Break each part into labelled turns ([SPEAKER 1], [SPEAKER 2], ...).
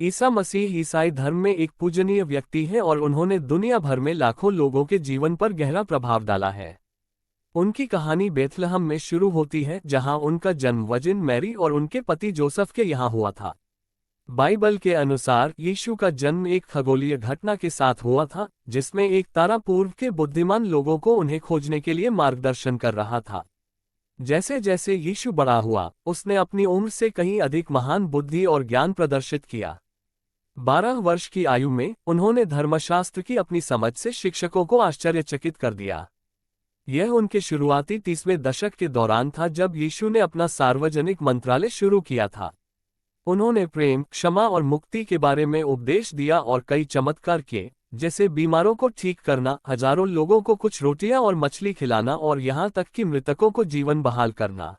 [SPEAKER 1] ईसा मसीह ईसाई धर्म में एक पूजनीय व्यक्ति हैं और उन्होंने दुनिया भर में लाखों लोगों के जीवन पर गहरा प्रभाव डाला है। उनकी कहानी बेथलहम में शुरू होती है, जहां उनका जन्म वर्जिन मैरी और उनके पति जोसेफ के यहाँ हुआ था। बाइबल के अनुसार यीशु का जन्म एक खगोलीय घटना के साथ हुआ था, जिसमें एक तारा पूर्व के बुद्धिमान लोगों को उन्हें खोजने के लिए मार्गदर्शन कर रहा था। जैसे जैसे यीशु बड़ा हुआ, उसने अपनी उम्र से कहीं अधिक महान बुद्धि और ज्ञान प्रदर्शित किया। 12 वर्ष की आयु में उन्होंने धर्मशास्त्र की अपनी समझ से शिक्षकों को आश्चर्यचकित कर दिया। यह उनके शुरुआती 30वें दशक के दौरान था, जब यीशु ने अपना सार्वजनिक मंत्रालय शुरू किया था। उन्होंने प्रेम, क्षमा और मुक्ति के बारे में उपदेश दिया और कई चमत्कार किए, जैसे बीमारों को ठीक करना, हजारों लोगों को कुछ रोटियां और मछली खिलाना और यहां तक कि मृतकों को जीवन बहाल करना।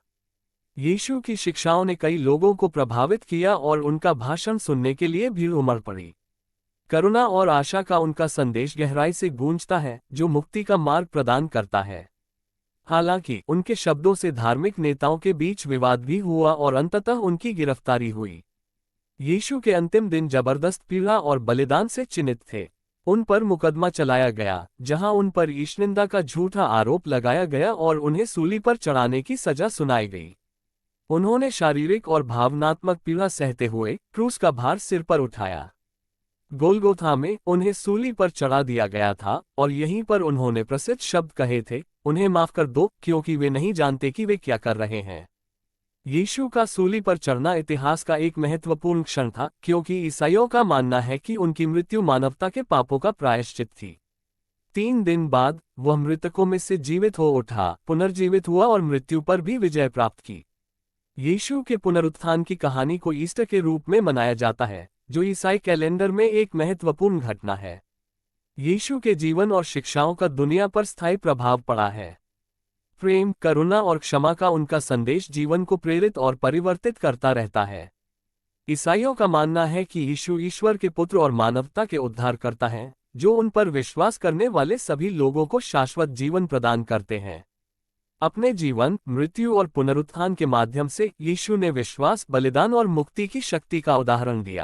[SPEAKER 1] यीशु की शिक्षाओं ने कई लोगों को प्रभावित किया और उनका भाषण सुनने के लिए भीड़ उमड़ पड़ी। करुणा और आशा का उनका संदेश गहराई से गूंजता है, जो मुक्ति का मार्ग प्रदान करता है। हालांकि उनके शब्दों से धार्मिक नेताओं के बीच विवाद भी हुआ और अंततः उनकी गिरफ्तारी हुई। यीशु के अंतिम दिन जबरदस्त पीड़ा और बलिदान से चिन्हित थे। उन पर मुकदमा चलाया गया, जहां उन पर ईशनिंदा का झूठा आरोप लगाया गया और उन्हें सूली पर चढ़ाने की सजा सुनाई गई। उन्होंने शारीरिक और भावनात्मक पीड़ा सहते हुए क्रूस का भार सिर पर उठाया। गोलगोथा में उन्हें सूली पर चढ़ा दिया गया था और यहीं पर उन्होंने प्रसिद्ध शब्द कहे थे, उन्हें माफ कर दो, क्योंकि वे नहीं जानते कि वे क्या कर रहे हैं। यीशु का सूली पर चढ़ना इतिहास का एक महत्वपूर्ण क्षण था, क्योंकि ईसाइयों का मानना है कि उनकी मृत्यु मानवता के पापों का प्रायश्चित थी। 3 दिन बाद वह मृतकों में से जीवित हो उठा, पुनर्जीवित हुआ और मृत्यु पर भी विजय प्राप्त की। यीशु के पुनरुत्थान की कहानी को ईस्टर के रूप में मनाया जाता है, जो ईसाई कैलेंडर में एक महत्वपूर्ण घटना है। यीशु के जीवन और शिक्षाओं का दुनिया पर स्थायी प्रभाव पड़ा है। प्रेम, करुणा और क्षमा का उनका संदेश जीवन को प्रेरित और परिवर्तित करता रहता है। ईसाइयों का मानना है कि यीशु ईश्वर के पुत्र और मानवता के उद्धारकर्ता हैं, जो उन पर विश्वास करने वाले सभी लोगों को शाश्वत जीवन प्रदान करते हैं। अपने जीवन, मृत्यु और पुनरुत्थान के माध्यम से यीशु ने विश्वास, बलिदान और मुक्ति की शक्ति का उदाहरण दिया।